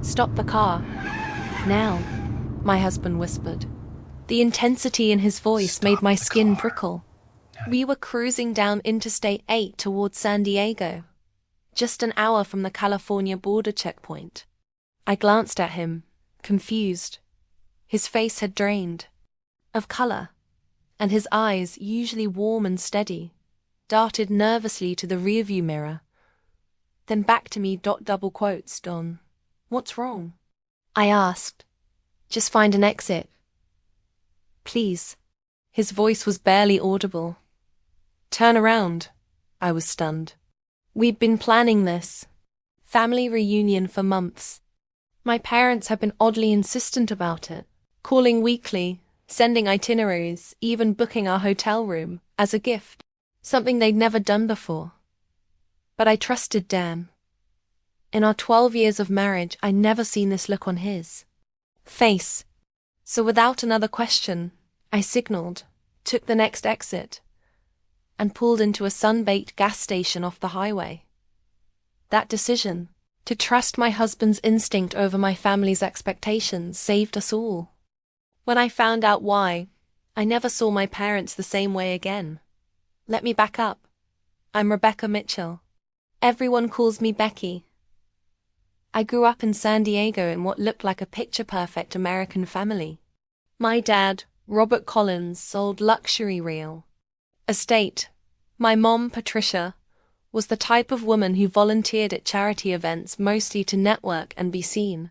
"Stop the car. Now," my husband whispered. The intensity in his voice made my skin prickle. We were cruising down Interstate 8 towards San Diego, just an hour from the California border checkpoint. I glanced at him, confused. His face had drained of color, and his eyes, usually warm and steady, darted nervously to the rearview mirror, then back to me. Double quotes, "Don, what's wrong?" I asked. "Just find an exit. Please." His voice was barely audible. "Turn around." I was stunned. We'd been planning this family reunion for months. My parents had been oddly insistent about it, calling weekly, sending itineraries, even booking our hotel room as a gift, something they'd never done before. But I trusted Dan. In our 12 years of marriage, I'd never seen this look on his face. So without another question, I signaled, took the next exit, and pulled into a sun-baked gas station off the highway. That decision, to trust my husband's instinct over my family's expectations, saved us all. When I found out why, I never saw my parents the same way again. Let me back up. I'm Rebecca Mitchell. Everyone calls me Becky. I grew up in San Diego in what looked like a picture-perfect American family. My dad, Robert Collins, sold luxury real estate. My mom, Patricia, was the type of woman who volunteered at charity events mostly to network and be seen.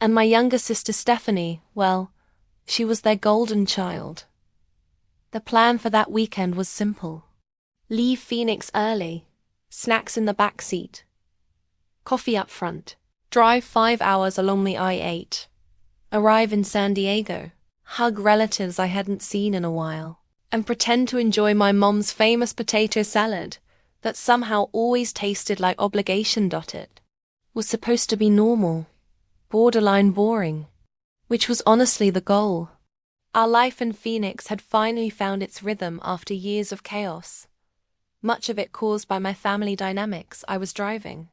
And my younger sister Stephanie, well, she was their golden child. The plan for that weekend was simple. Leave Phoenix early, snacks in the back seat, coffee up front, drive 5 hours along the I-8, arrive in San Diego, hug relatives I hadn't seen in a while, and pretend to enjoy my mom's famous potato salad that somehow always tasted like obligation. It was supposed to be normal, borderline boring, which was honestly the goal. Our life in Phoenix had finally found its rhythm after years of chaos, much of it caused by my family dynamics. I was driving.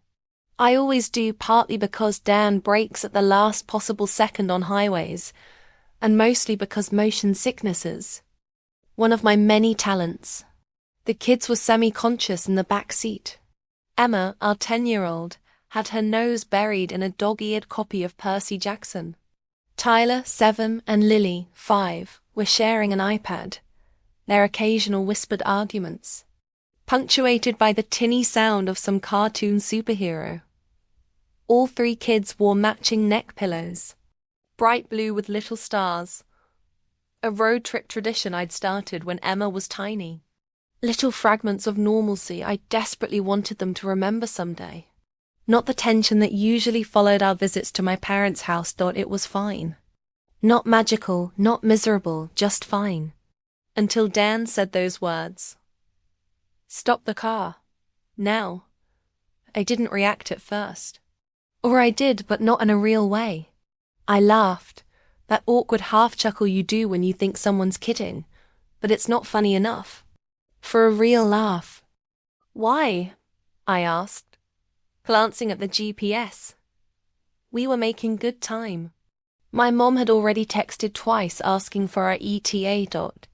I always do, partly because Dan brakes at the last possible second on highways, and mostly because motion sickness is one of my many talents. The kids were semi-conscious in the back seat. Emma, our 10-year-old, had her nose buried in a dog-eared copy of Percy Jackson. Tyler, 7, and Lily, 5, were sharing an iPad, their occasional whispered arguments, punctuated by the tinny sound of some cartoon superhero. All 3 kids wore matching neck pillows, bright blue with little stars, a road trip tradition I'd started when Emma was tiny. Little fragments of normalcy I desperately wanted them to remember someday. Not the tension that usually followed our visits to my parents' house. It was fine. Not magical, not miserable, just fine. Until Dan said those words. "Stop the car. Now." I didn't react at first. Or I did, but not in a real way. I laughed, that awkward half-chuckle you do when you think someone's kidding, but it's not funny enough for a real laugh. "Why?" I asked, glancing at the GPS. We were making good time. My mom had already texted twice asking for our ETA.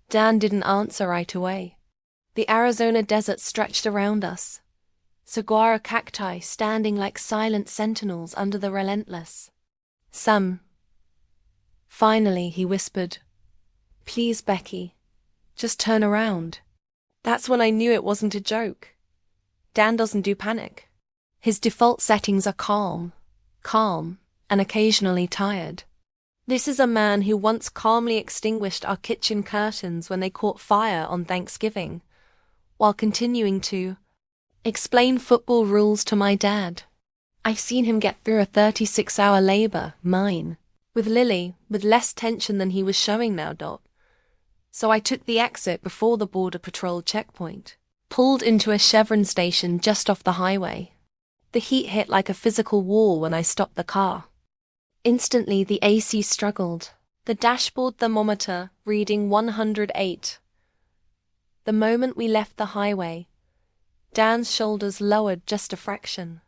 Dan didn't answer right away. The Arizona desert stretched around us, saguaro cacti standing like silent sentinels under the relentless sun. Finally, he whispered, "Please, Becky, just turn around." That's when I knew it wasn't a joke. Dan doesn't do panic. His default settings are calm, and occasionally tired. This is a man who once calmly extinguished our kitchen curtains when they caught fire on Thanksgiving, while continuing to explain football rules to my dad. I've seen him get through a 36-hour labor, mine, with Lily, with less tension than he was showing now. So I took the exit before the Border Patrol checkpoint, pulled into a Chevron station just off the highway. The heat hit like a physical wall when I stopped the car. Instantly, the AC struggled, the dashboard thermometer reading 108. The moment we left the highway, Dan's shoulders lowered just a fraction.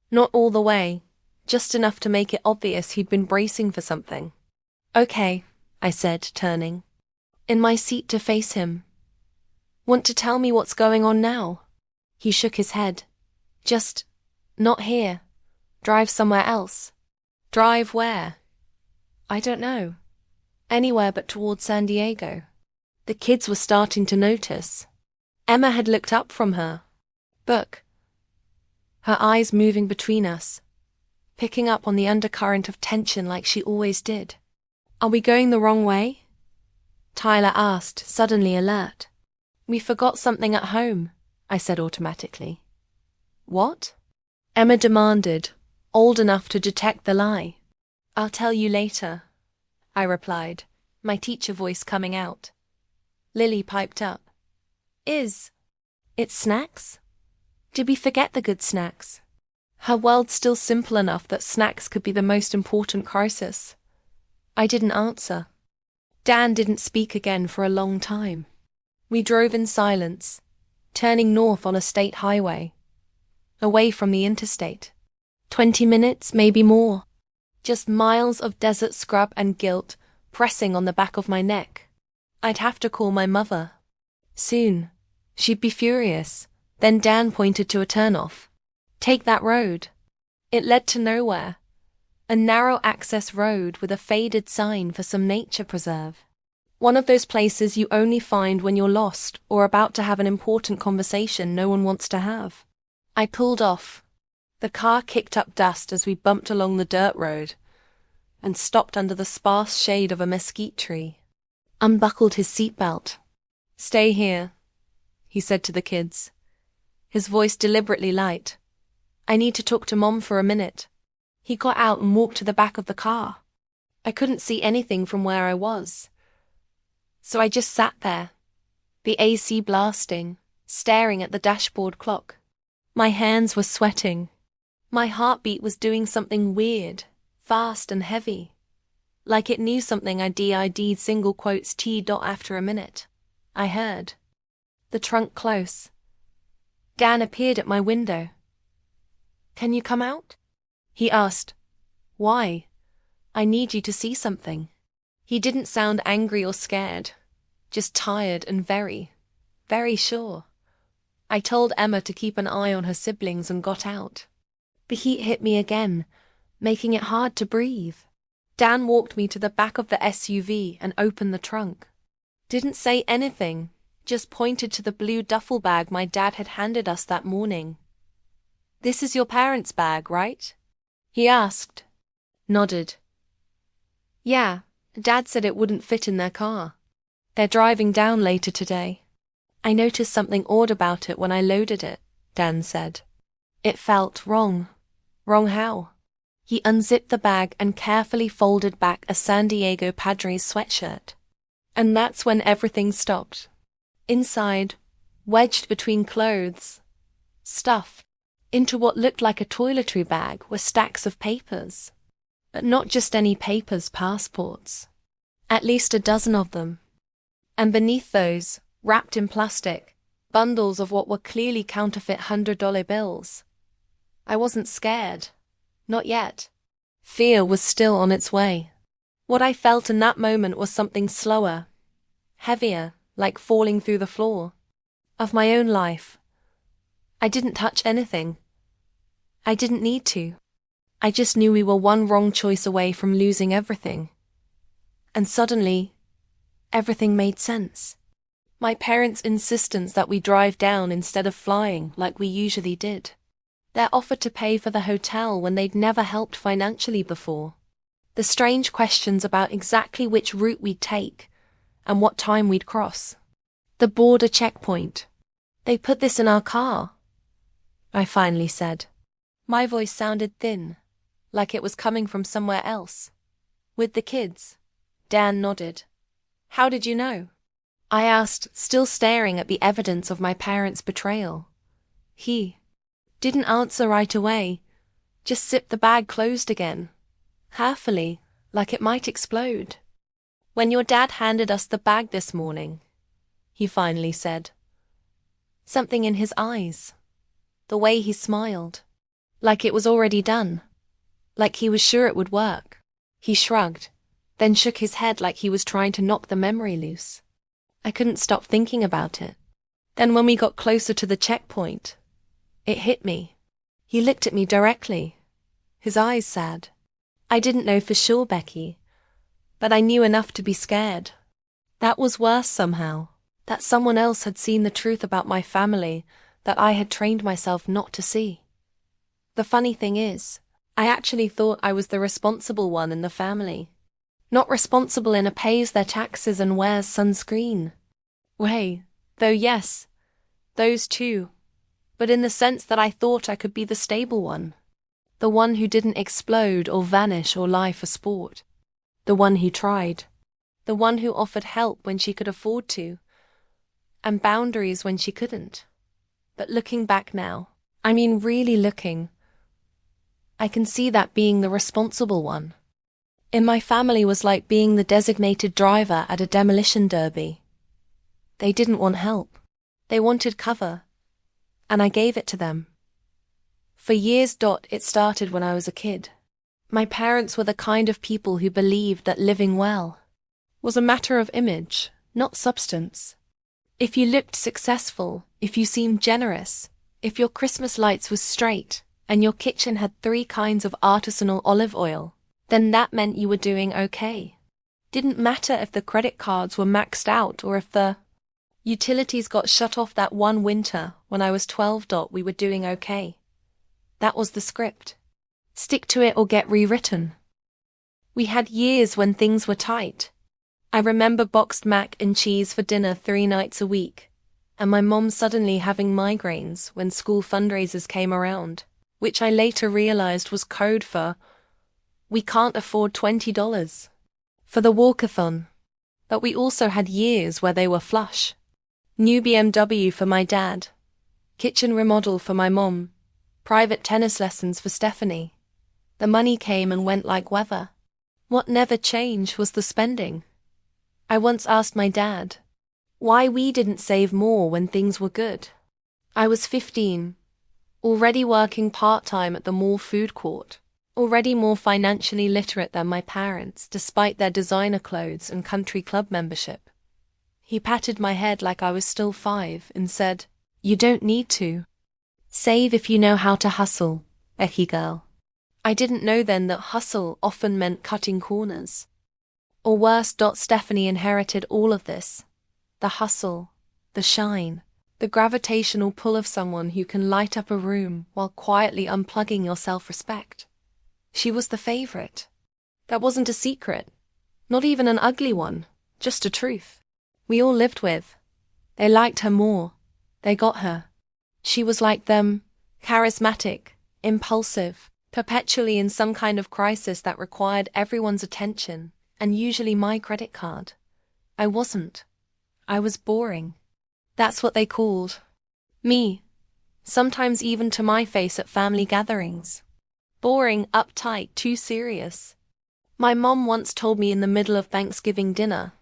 Not all the way, just enough to make it obvious he'd been bracing for something. "Okay," I said, turning in my seat to face him. "Want to tell me what's going on now?" He shook his head. "Just not here. Drive somewhere else." "Drive where?" "I don't know. Anywhere but towards San Diego." The kids were starting to notice. Emma had looked up from her book, her eyes moving between us, picking up on the undercurrent of tension like she always did. "Are we going the wrong way?" Tyler asked, suddenly alert. "We forgot something at home," I said automatically. "What?" Emma demanded, old enough to detect the lie. "I'll tell you later," I replied, my teacher voice coming out. Lily piped up. "It's snacks? Did we forget the good snacks?" Her world still simple enough that snacks could be the most important crisis. I didn't answer. Dan didn't speak again for a long time. We drove in silence, turning north on a state highway, away from the interstate. 20 minutes, maybe more. Just miles of desert scrub and guilt pressing on the back of my neck. I'd have to call my mother. Soon. She'd be furious. Then Dan pointed to a turnoff. "Take that road." It led to nowhere. A narrow access road with a faded sign for some nature preserve. One of those places you only find when you're lost or about to have an important conversation no one wants to have. I pulled off. The car kicked up dust as we bumped along the dirt road and stopped under the sparse shade of a mesquite tree. Unbuckled his seatbelt. "Stay here," he said to the kids, his voice deliberately light. "I need to talk to Mom for a minute." He got out and walked to the back of the car. I couldn't see anything from where I was, so I just sat there, the AC blasting, staring at the dashboard clock. My hands were sweating. My heartbeat was doing something weird, fast and heavy, like it knew something. I did single quotes T. After a minute, I heard the trunk close. Dan appeared at my window. "Can you come out?" he asked. "Why?" "I need you to see something." He didn't sound angry or scared, just tired and very, very sure. I told Emma to keep an eye on her siblings and got out. The heat hit me again, making it hard to breathe. Dan walked me to the back of the SUV and opened the trunk. Didn't say anything, just pointed to the blue duffel bag my dad had handed us that morning. "This is your parents' bag, right?" he asked. Nodded. "Yeah, Dad said it wouldn't fit in their car. They're driving down later today." "I noticed something odd about it when I loaded it," Dan said. "It felt wrong." "Wrong how?" He unzipped the bag and carefully folded back a San Diego Padres sweatshirt. And that's when everything stopped. Inside, wedged between clothes, stuffed into what looked like a toiletry bag, were stacks of papers. But not just any papers, passports. At least a dozen of them. And beneath those, wrapped in plastic, bundles of what were clearly counterfeit $100 bills. I wasn't scared. Not yet. Fear was still on its way. What I felt in that moment was something slower, heavier, like falling through the floor. Of my own life. I didn't touch anything. I didn't need to. I just knew we were one wrong choice away from losing everything. And suddenly, everything made sense. My parents' insistence that we drive down instead of flying like we usually did. Their offer to pay for the hotel when they'd never helped financially before. The strange questions about exactly which route we'd take and what time we'd cross. The border checkpoint. "They put this in our car," I finally said. My voice sounded thin, like it was coming from somewhere else. "With the kids?" Dan nodded. "How did you know?" I asked, still staring at the evidence of my parents' betrayal. He didn't answer right away, just zipped the bag closed again, carefully, like it might explode. "When your dad handed us the bag this morning," he finally said. Something in his eyes, the way he smiled, like it was already done. like he was sure it would work. He shrugged, then shook his head like he was trying to knock the memory loose. I couldn't stop thinking about it. Then when we got closer to the checkpoint, it hit me. He looked at me directly, his eyes sad. I didn't know for sure, Becky, but I knew enough to be scared. That was worse somehow, that someone else had seen the truth about my family that I had trained myself not to see. The funny thing is, I actually thought I was the responsible one in the family. Not responsible in a pays their taxes and wears sunscreen. Though yes, those too, but in the sense that I thought I could be the stable one. The one who didn't explode or vanish or lie for sport. The one who tried. The one who offered help when she could afford to, and boundaries when she couldn't. But looking back now, I mean really looking, I can see that being the responsible one in my family was like being the designated driver at a demolition derby. They didn't want help. They wanted cover, and I gave it to them. For years, it started when I was a kid. My parents were the kind of people who believed that living well was a matter of image, not substance. If you looked successful, if you seemed generous, if your Christmas lights were straight, and your kitchen had 3 kinds of artisanal olive oil, then that meant you were doing okay. Didn't matter if the credit cards were maxed out or if the utilities got shut off that one winter when I was 12. We were doing okay. That was the script. Stick to it or get rewritten. We had years when things were tight. I remember boxed mac and cheese for dinner 3 nights a week, and my mom suddenly having migraines when school fundraisers came around, which I later realized was code for, we can't afford $20 for the walkathon. But we also had years where they were flush. New BMW for my dad, kitchen remodel for my mom, private tennis lessons for Stephanie. The money came and went like weather. What never changed was the spending. I once asked my dad why we didn't save more when things were good. I was 15, already working part-time at the mall food court, already more financially literate than my parents despite their designer clothes and country club membership. He patted my head like I was still 5 and said, "You don't need to. Save if you know how to hustle, Becky girl." I didn't know then that hustle often meant cutting corners. Or worse, Stephanie inherited all of this. The hustle, the shine, the gravitational pull of someone who can light up a room while quietly unplugging your self-respect. She was the favorite. That wasn't a secret. Not even an ugly one, just a truth. We all lived with. They liked her more. They got her. She was like them, charismatic, impulsive, perpetually in some kind of crisis that required everyone's attention, and usually my credit card. I wasn't. I was boring. That's what they called me, sometimes even to my face at family gatherings. Boring, uptight, too serious. My mom once told me in the middle of Thanksgiving dinner,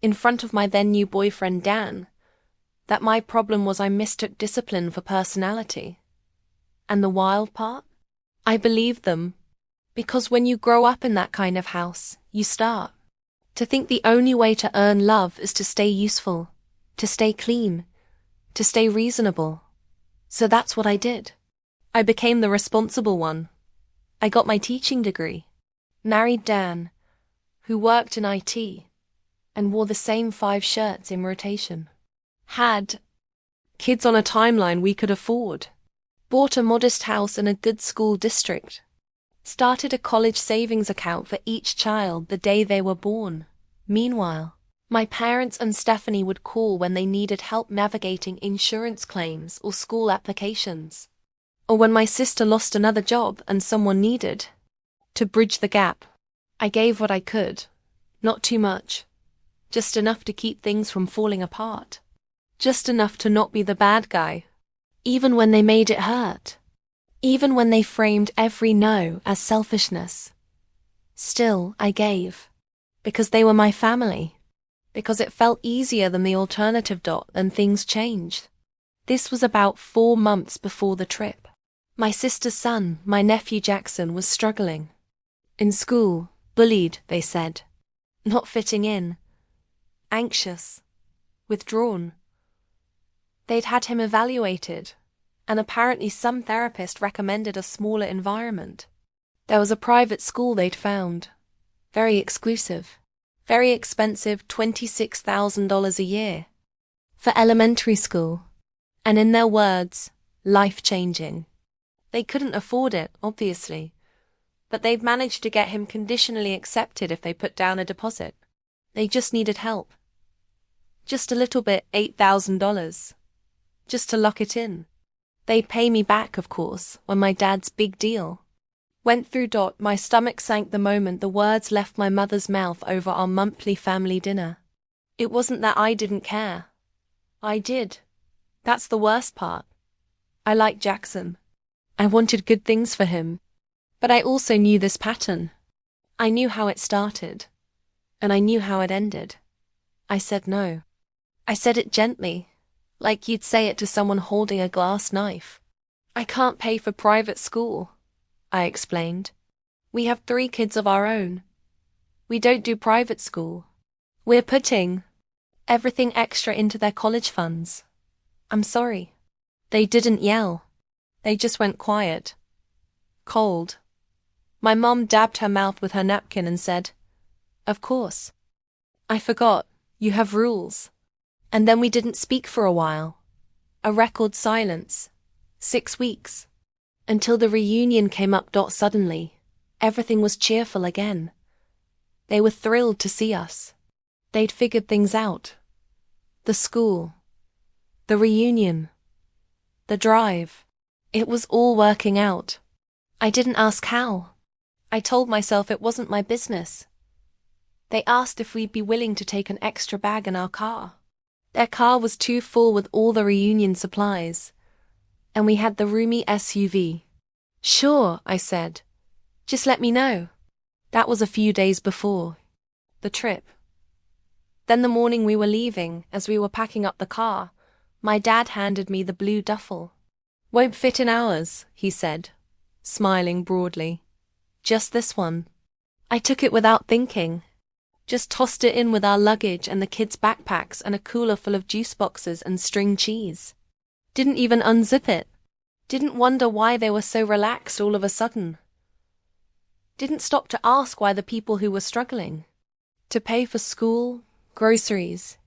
in front of my then new boyfriend Dan, that my problem was I mistook discipline for personality. And the wild part? I believed them. Because when you grow up in that kind of house, you start to think the only way to earn love is to stay useful, to stay clean, to stay reasonable. So that's what I did. I became the responsible one. I got my teaching degree, married Dan, who worked in IT, and wore the same 5 shirts in rotation. Had kids on a timeline we could afford. Bought a modest house in a good school district. Started a college savings account for each child the day they were born. Meanwhile, my parents and Stephanie would call when they needed help navigating insurance claims or school applications. Or when my sister lost another job and someone needed to bridge the gap. I gave what I could. Not too much. Just enough to keep things from falling apart. Just enough to not be the bad guy. Even when they made it hurt. Even when they framed every no as selfishness. Still, I gave. Because they were my family. Because it felt easier than the alternative. And things changed. This was about 4 months before the trip. My sister's son, my nephew Jackson, was struggling. In school, bullied, they said. Not fitting in. Anxious. Withdrawn. They'd had him evaluated, and apparently some therapist recommended a smaller environment. There was a private school they'd found. Very exclusive. Very expensive, $26,000 a year. For elementary school. And in their words, life-changing. They couldn't afford it, obviously. But they'd managed to get him conditionally accepted if they put down a deposit. They just needed help. Just a little bit, $8,000. Just to lock it in. They'd pay me back, of course, when my dad's big deal went through. My stomach sank the moment the words left my mother's mouth over our monthly family dinner. It wasn't that I didn't care. I did. That's the worst part. I liked Jackson. I wanted good things for him. But I also knew this pattern. I knew how it started. And I knew how it ended. I said no. I said it gently, like you'd say it to someone holding a glass knife. I can't pay for private school, I explained. We have 3 kids of our own. We don't do private school. We're putting everything extra into their college funds. I'm sorry. They didn't yell. They just went quiet. Cold. My mom dabbed her mouth with her napkin and said, "Of course. I forgot. You have rules." And then we didn't speak for a while. A record silence. 6 weeks. Until the reunion came up. Suddenly, everything was cheerful again. They were thrilled to see us. They'd figured things out. The school. The reunion. The drive. It was all working out. I didn't ask how. I told myself it wasn't my business. They asked if we'd be willing to take an extra bag in our car. Their car was too full with all the reunion supplies. And we had the roomy SUV. Sure, I said. Just let me know. That was a few days before the trip. Then the morning we were leaving, as we were packing up the car, my dad handed me the blue duffel. "Won't fit in ours," he said, smiling broadly. "Just this one." I took it without thinking. Just tossed it in with our luggage and the kids' backpacks and a cooler full of juice boxes and string cheese. Didn't even unzip it. Didn't wonder why they were so relaxed all of a sudden. Didn't stop to ask why the people who were struggling to pay for school, groceries,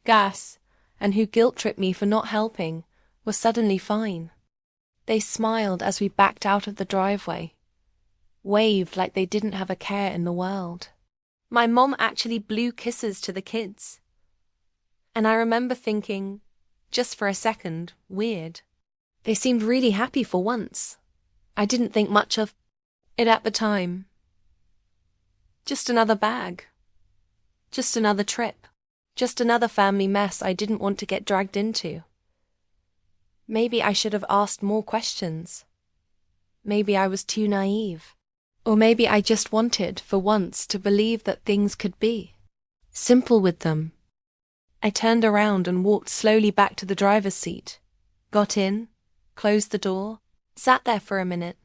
gas, and who guilt-tripped me for not helping, were suddenly fine. They smiled as we backed out of the driveway, waved like they didn't have a care in the world. My mom actually blew kisses to the kids. And I remember thinking, just for a second, weird. They seemed really happy for once. I didn't think much of it at the time. Just another bag. Just another trip. Just another family mess I didn't want to get dragged into. Maybe I should have asked more questions. Maybe I was too naive. Or maybe I just wanted, for once, to believe that things could be simple with them. I turned around and walked slowly back to the driver's seat, got in, closed the door, sat there for a minute,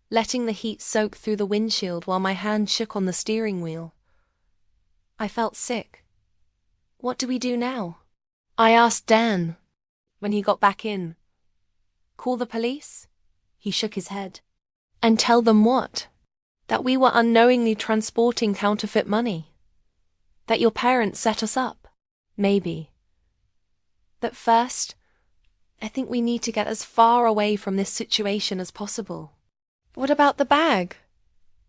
letting the heat soak through the windshield while my hand shook on the steering wheel. I felt sick. What do we do now? I asked Dan when he got back in. Call the police? He shook his head. And tell them what? That we were unknowingly transporting counterfeit money. That your parents set us up. Maybe. But first, I think we need to get as far away from this situation as possible. What about the bag?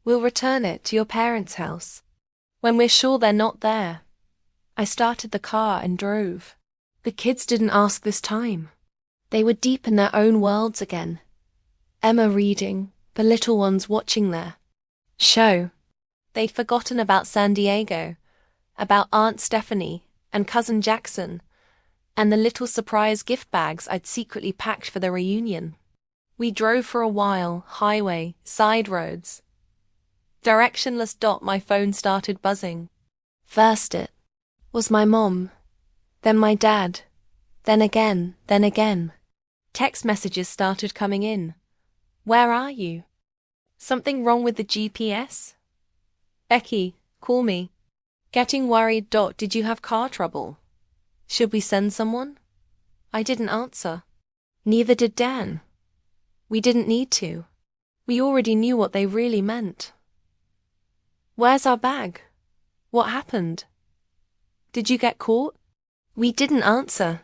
We'll return it to your parents' house when we're sure they're not there. I started the car and drove. The kids didn't ask this time. They were deep in their own worlds again. Emma reading, the little ones watching their show. They'd forgotten about San Diego, about Aunt Stephanie and Cousin Jackson, and the little surprise gift bags I'd secretly packed for the reunion. We drove for a while, highway, side roads. Directionless. My phone started buzzing. First it was my mom, then my dad, then again. Text messages started coming in. Where are you? Something wrong with the GPS? Becky, call me. Getting worried. Did you have car trouble? Should we send someone? I didn't answer. Neither did Dan. We didn't need to. We already knew what they really meant. Where's our bag? What happened? Did you get caught? We didn't answer.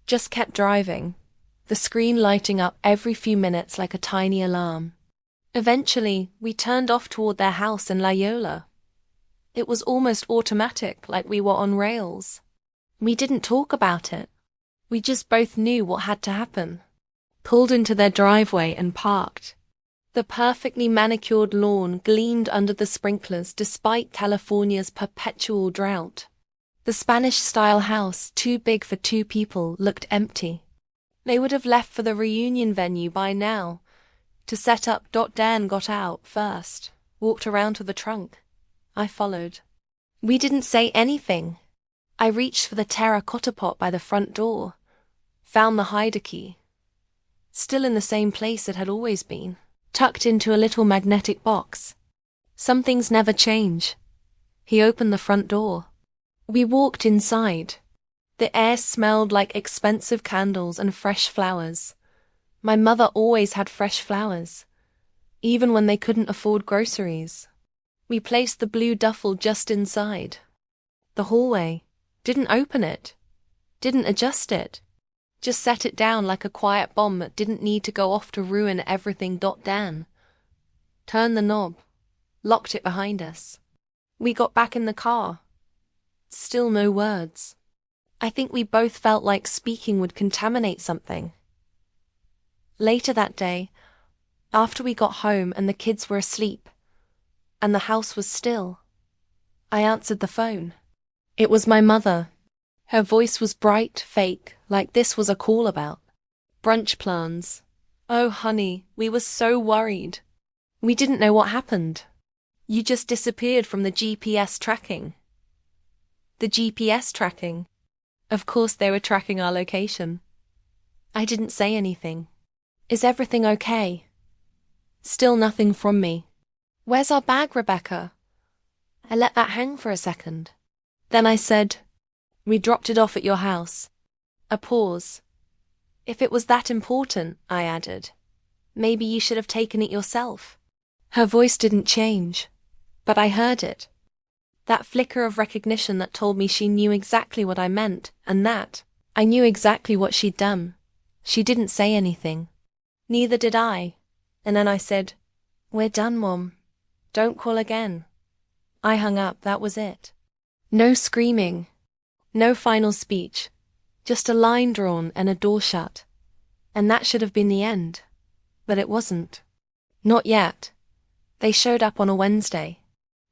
Just kept driving, the screen lighting up every few minutes like a tiny alarm. Eventually, we turned off toward their house in Loyola. It was almost automatic, like we were on rails. We didn't talk about it. We just both knew what had to happen. Pulled into their driveway and parked. The perfectly manicured lawn gleamed under the sprinklers despite California's perpetual drought. The Spanish-style house, too big for 2 people, looked empty. They would have left for the reunion venue by now. To set up. Dan got out first, walked around to the trunk. I followed. We didn't say anything. I reached for the terracotta pot by the front door. Found the hider key. Still in the same place it had always been, tucked into a little magnetic box. Some things never change. He opened the front door. We walked inside. The air smelled like expensive candles and fresh flowers. My mother always had fresh flowers, even when they couldn't afford groceries. We placed the blue duffel just inside. The hallway. Didn't open it. Didn't adjust it. Just set it down like a quiet bomb that didn't need to go off to ruin everything. Dan turned the knob, locked it behind us. We got back in the car. Still no words. I think we both felt like speaking would contaminate something. Later that day, after we got home and the kids were asleep, and the house was still, I answered the phone. It was my mother. Her voice was bright, fake, like this was a call about brunch plans. Oh, honey, we were so worried. We didn't know what happened. You just disappeared from the GPS tracking. The GPS tracking. Of course they were tracking our location. I didn't say anything. Is everything okay? Still nothing from me. Where's our bag, Rebecca? I let that hang for a second. Then I said, we dropped it off at your house. A pause. If it was that important, I added, maybe you should have taken it yourself. Her voice didn't change, but I heard it. That flicker of recognition that told me she knew exactly what I meant, and that I knew exactly what she'd done. She didn't say anything. Neither did I. And then I said, we're done, Mom. Don't call again. I hung up, that was it. No screaming. No final speech. Just a line drawn and a door shut. And that should have been the end. But it wasn't. Not yet. They showed up on a Wednesday.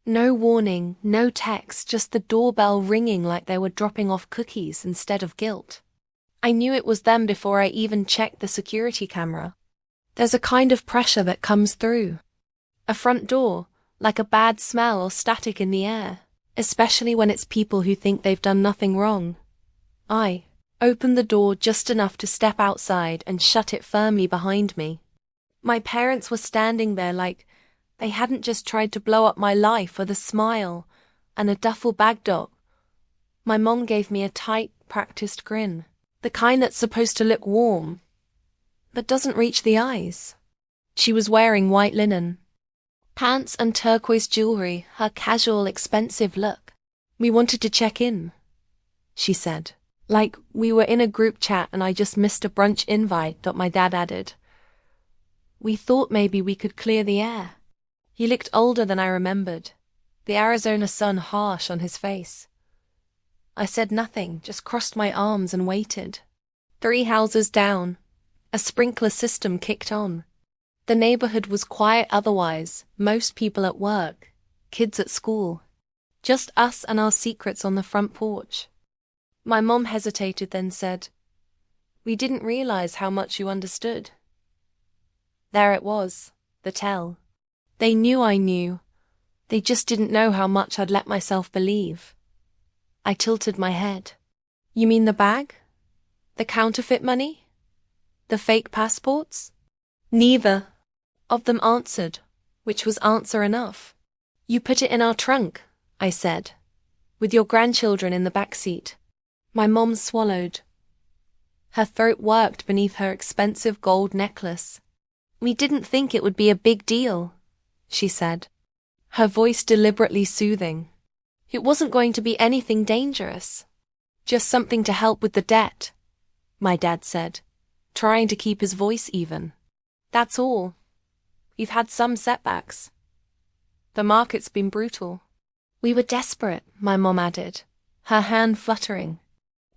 No warning, no text, just the doorbell ringing like they were dropping off cookies instead of guilt. I knew it was them before I even checked the security camera. There's a kind of pressure that comes through. A front door, like a bad smell or static in the air, especially when it's people who think they've done nothing wrong. I opened the door just enough to step outside and shut it firmly behind me. My parents were standing there like they hadn't just tried to blow up my life with a smile and a duffel bag. My mom gave me a tight, practiced grin, the kind that's supposed to look warm, but doesn't reach the eyes. She was wearing white linen, pants and turquoise jewelry, her casual, expensive look. We wanted to check in, she said, like we were in a group chat and I just missed a brunch invite. My dad added, we thought maybe we could clear the air. He looked older than I remembered, the Arizona sun harsh on his face. I said nothing, just crossed my arms and waited. 3 houses down, a sprinkler system kicked on. The neighborhood was quiet otherwise, most people at work, kids at school. Just us and our secrets on the front porch. My mom hesitated, then said, we didn't realize how much you understood. There it was, the tell. They knew I knew. They just didn't know how much I'd let myself believe. I tilted my head. You mean the bag? The counterfeit money? The fake passports? Neither. of them answered, which was answer enough. You put it in our trunk, I said, with your grandchildren in the back seat. My mom swallowed. Her throat worked beneath her expensive gold necklace. We didn't think it would be a big deal, she said, her voice deliberately soothing. It wasn't going to be anything dangerous. Just something to help with the debt, my dad said, trying to keep his voice even. That's all. We've had some setbacks. The market's been brutal. We were desperate, my mom added, her hand fluttering.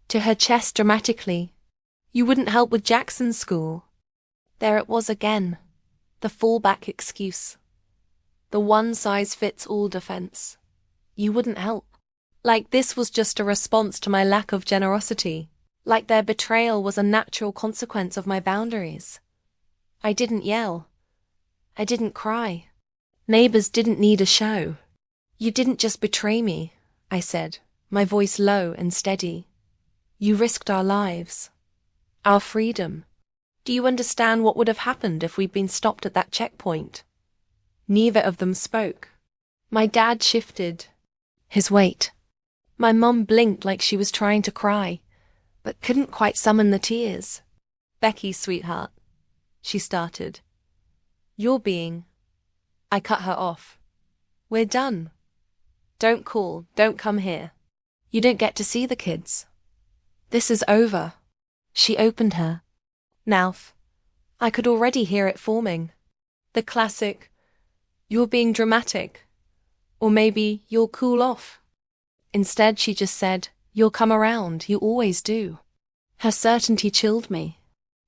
To her chest dramatically. You wouldn't help with Jackson's school. There it was again, the fallback excuse. The one-size-fits-all defense. You wouldn't help. Like this was just a response to my lack of generosity. Like their betrayal was a natural consequence of my boundaries. I didn't yell. I didn't cry. Neighbors didn't need a show. You didn't just betray me, I said, my voice low and steady. You risked our lives. Our freedom. Do you understand what would have happened if we'd been stopped at that checkpoint? Neither of them spoke. My dad shifted his weight. My mum blinked like she was trying to cry, but couldn't quite summon the tears. Becky, sweetheart, she started. You're being... I cut her off. We're done. Don't call, don't come here. You don't get to see the kids. This is over. She opened her mouth. I could already hear it forming. The classic, you're being dramatic. Or maybe you'll cool off. Instead, she just said, you'll come around, you always do. Her certainty chilled me.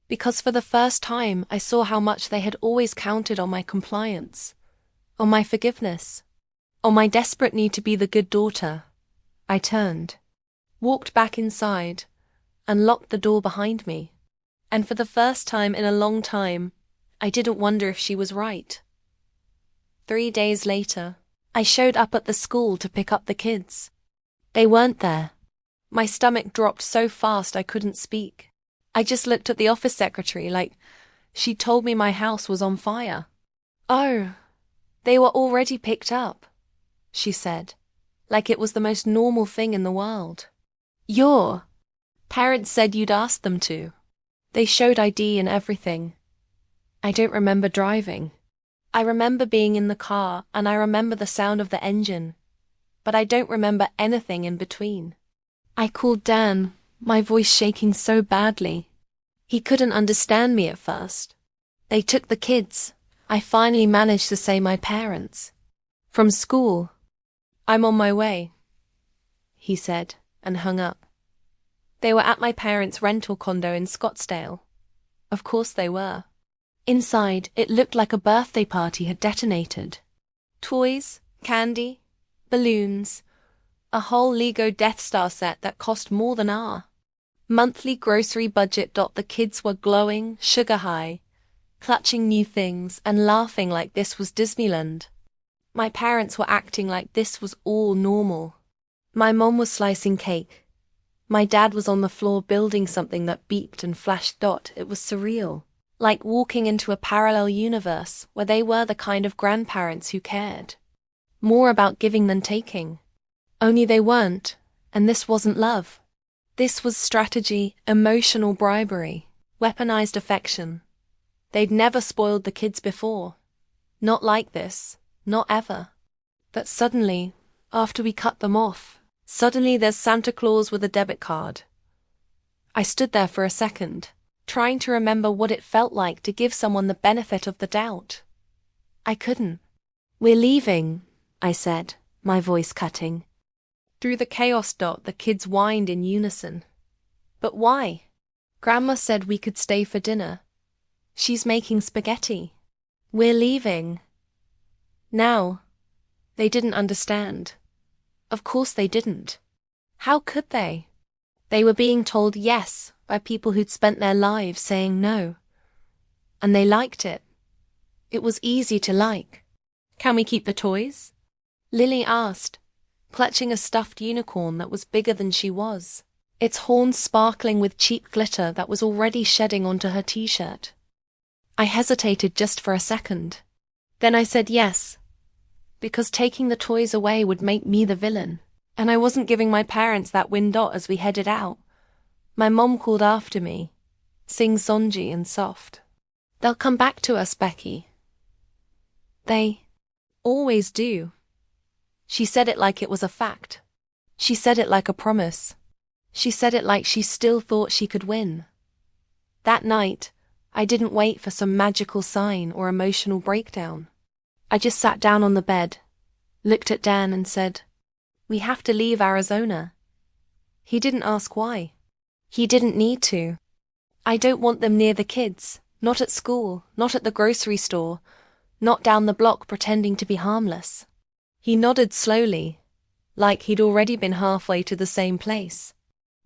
Because for the first time, I saw how much they had always counted on my compliance. On my forgiveness. On my desperate need to be the good daughter. I turned. Walked back inside. And locked the door behind me. And for the first time in a long time, I didn't wonder if she was right. 3 days later, I showed up at the school to pick up the kids. They weren't there. My stomach dropped so fast I couldn't speak. I just looked at the office secretary like she'd told me my house was on fire. Oh, they were already picked up, she said, like it was the most normal thing in the world. Your parents said you'd asked them to. They showed ID and everything. I don't remember driving. I remember being in the car and I remember the sound of the engine, but I don't remember anything in between. I called Dan, my voice shaking so badly. He couldn't understand me at first. They took the kids. I finally managed to say my parents. From school. I'm on my way, he said, and hung up. They were at my parents' rental condo in Scottsdale. Of course they were. Inside, it looked like a birthday party had detonated. Toys, candy, balloons, a whole Lego Death Star set that cost more than our monthly grocery budget. The kids were glowing, sugar high, clutching new things and laughing like this was Disneyland. My parents were acting like this was all normal. My mom was slicing cake. My dad was on the floor building something that beeped and flashed. It was surreal. Like walking into a parallel universe where they were the kind of grandparents who cared. More about giving than taking. Only they weren't, and this wasn't love. This was strategy, emotional bribery, weaponized affection. They'd never spoiled the kids before. Not like this, not ever. But suddenly, after we cut them off, suddenly there's Santa Claus with a debit card. I stood there for a second, trying to remember what it felt like to give someone the benefit of the doubt. I couldn't. We're leaving, I said, my voice cutting. Through the chaos. The kids whined in unison. But why? Grandma said we could stay for dinner. She's making spaghetti. We're leaving. Now. They didn't understand. Of course they didn't. How could they? They were being told yes by people who'd spent their lives saying no. And they liked it. It was easy to like. Can we keep the toys? Lily asked, clutching a stuffed unicorn that was bigger than she was, its horns sparkling with cheap glitter that was already shedding onto her t-shirt. I hesitated just for a second. Then I said yes, because taking the toys away would make me the villain, and I wasn't giving my parents that win. As we headed out, my mom called after me, sing-songy and soft. "They'll come back to us, Becky. They always do." She said it like it was a fact. She said it like a promise. She said it like she still thought she could win. That night, I didn't wait for some magical sign or emotional breakdown. I just sat down on the bed, looked at Dan and said, "We have to leave Arizona." He didn't ask why. He didn't need to. "I don't want them near the kids, not at school, not at the grocery store, not down the block pretending to be harmless." He nodded slowly, like he'd already been halfway to the same place.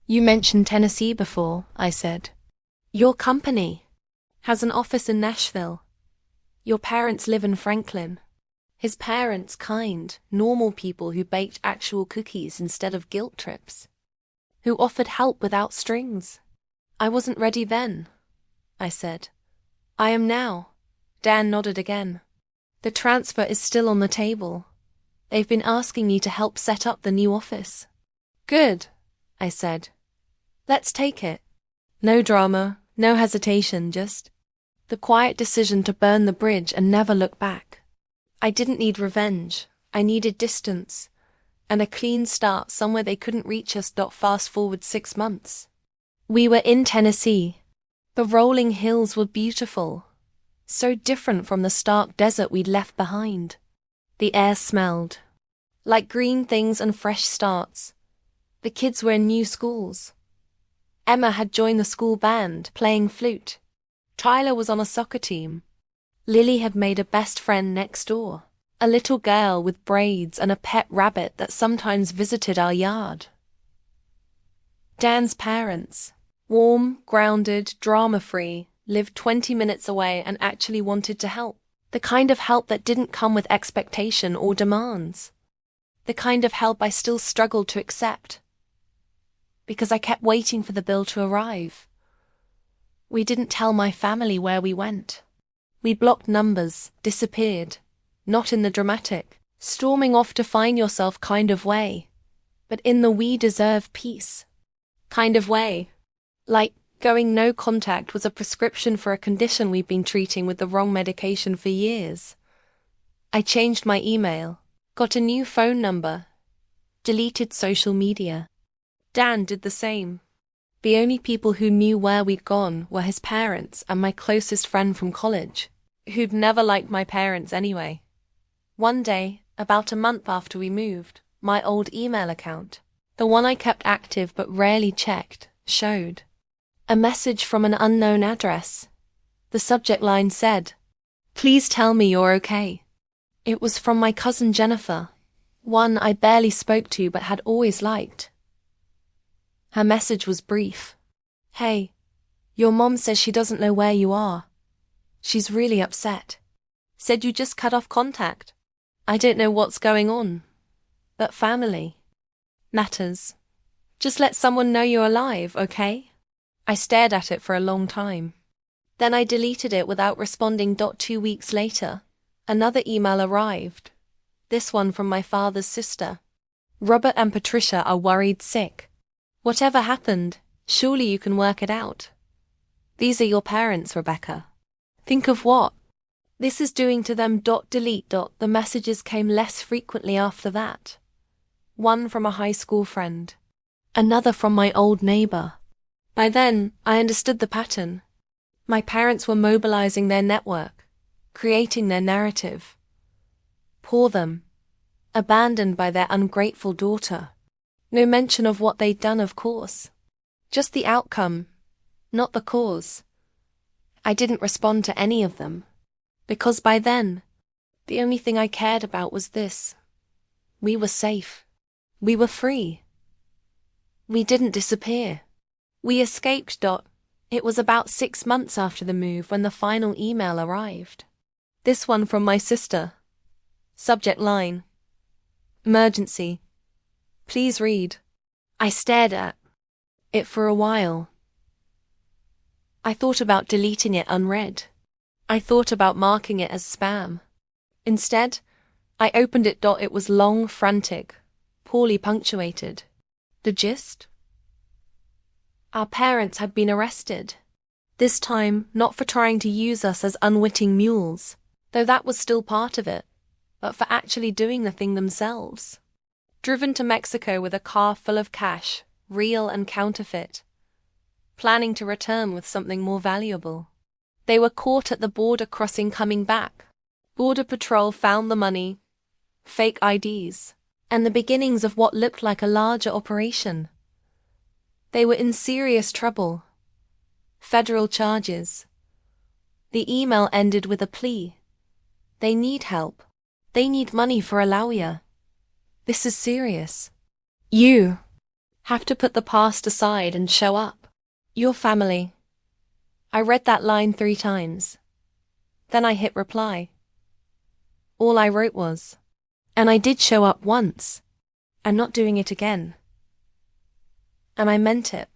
"You mentioned Tennessee before," I said. "Your company has an office in Nashville. Your parents live in Franklin." His parents, kind, normal people who baked actual cookies instead of guilt trips, who offered help without strings. "I wasn't ready then," I said. "I am now." Dan nodded again. "The transfer is still on the table. They've been asking me to help set up the new office." "Good," I said. "Let's take it." No drama, no hesitation, just the quiet decision to burn the bridge and never look back. I didn't need revenge. I needed distance and a clean start somewhere they couldn't reach us. Fast forward 6 months. We were in Tennessee. The rolling hills were beautiful, so different from the stark desert we'd left behind. The air smelled like green things and fresh starts. The kids were in new schools. Emma had joined the school band, playing flute. Tyler was on a soccer team. Lily had made a best friend next door, a little girl with braids and a pet rabbit that sometimes visited our yard. Dan's parents, warm, grounded, drama-free, lived 20 minutes away and actually wanted to help. The kind of help that didn't come with expectation or demands. The kind of help I still struggled to accept, because I kept waiting for the bill to arrive. We didn't tell my family where we went. We blocked numbers, disappeared, not in the dramatic, storming off to find yourself kind of way, but in the we deserve peace kind of way. Like going no contact was a prescription for a condition we've been treating with the wrong medication for years. I changed my email, got a new phone number, deleted social media. Dan did the same. The only people who knew where we'd gone were his parents and my closest friend from college, who'd never liked my parents anyway. One day, about a month after we moved, my old email account, the one I kept active but rarely checked, showed a message from an unknown address. The subject line said, "Please tell me you're okay." It was from my cousin Jennifer, one I barely spoke to but had always liked. Her message was brief. "Hey, your mom says she doesn't know where you are. She's really upset. Said you just cut off contact. I don't know what's going on, but family matters. Just let someone know you're alive, okay?" I stared at it for a long time. Then I deleted it without responding. 2 weeks later, another email arrived. This one from my father's sister. "Robert and Patricia are worried sick. Whatever happened, surely you can work it out. These are your parents, Rebecca. Think of what this is doing to them. Delete. The messages came less frequently after that. One from a high school friend. Another from my old neighbor. By then, I understood the pattern. My parents were mobilizing their network, creating their narrative. Poor them, abandoned by their ungrateful daughter. No mention of what they'd done, of course. Just the outcome, not the cause. I didn't respond to any of them, because by then, the only thing I cared about was this. We were safe. We were free. We didn't disappear. We escaped. It was about 6 months after the move when the final email arrived. This one from my sister. Subject line: "Emergency. Please read." I stared at it for a while. I thought about deleting it unread. I thought about marking it as spam. Instead, I opened it. It was long, frantic, poorly punctuated. The gist? Our parents had been arrested. This time, not for trying to use us as unwitting mules, though that was still part of it, but for actually doing the thing themselves. Driven to Mexico with a car full of cash, real and counterfeit, planning to return with something more valuable. They were caught at the border crossing coming back. Border Patrol found the money, fake IDs, and the beginnings of what looked like a larger operation. They were in serious trouble. Federal charges. The email ended with a plea. They need help. They need money for a lawyer. This is serious. You have to put the past aside and show up. Your family. I read that line 3 times. Then I hit reply. All I wrote was, and I did show up once. I'm not doing it again. And I meant it.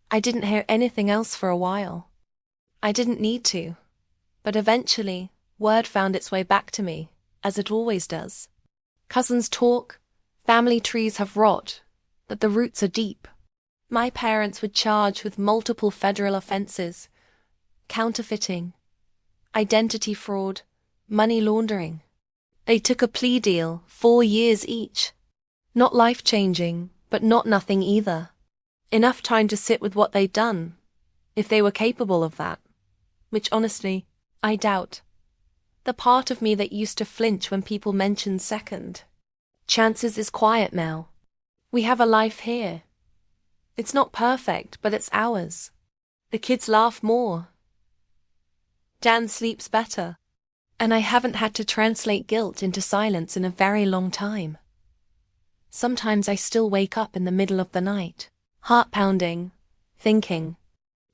I didn't hear anything else for a while. I didn't need to. But eventually, word found its way back to me, as it always does. Cousins talk, family trees have rot, but the roots are deep. My parents were charged with multiple federal offenses: counterfeiting, identity fraud, money laundering. They took a plea deal, 4 years each. Not life-changing, but not nothing either. Enough time to sit with what they'd done, if they were capable of that. Which honestly, I doubt. The part of me that used to flinch when people mentioned second chances is quiet now. We have a life here. It's not perfect, but it's ours. The kids laugh more. Dan sleeps better. And I haven't had to translate guilt into silence in a very long time. Sometimes I still wake up in the middle of the night, heart pounding, thinking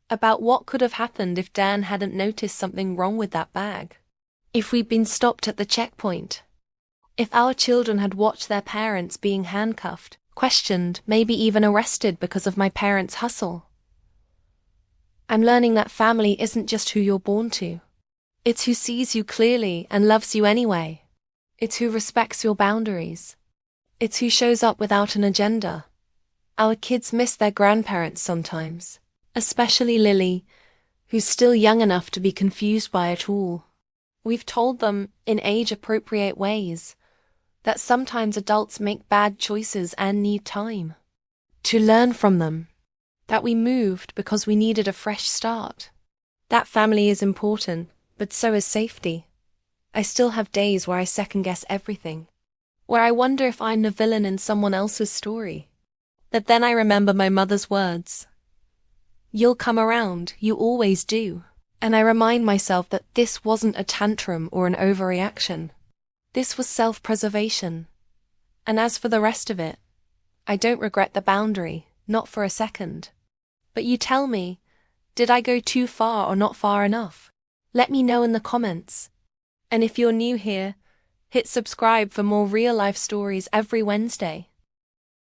about what could have happened if Dan hadn't noticed something wrong with that bag. If we'd been stopped at the checkpoint. If our children had watched their parents being handcuffed, questioned, maybe even arrested because of my parents' hustle. I'm learning that family isn't just who you're born to. It's who sees you clearly and loves you anyway. It's who respects your boundaries. It's who shows up without an agenda. Our kids miss their grandparents sometimes, especially Lily, who's still young enough to be confused by it all. We've told them, in age-appropriate ways, that sometimes adults make bad choices and need time to learn from them. That we moved because we needed a fresh start. That family is important, but so is safety. I still have days where I second-guess everything, where I wonder if I'm the villain in someone else's story. But then I remember my mother's words. You'll come around, you always do. And I remind myself that this wasn't a tantrum or an overreaction. This was self-preservation. And as for the rest of it, I don't regret the boundary, not for a second. But you tell me, did I go too far or not far enough? Let me know in the comments. And if you're new here, hit subscribe for more real-life stories every Wednesday.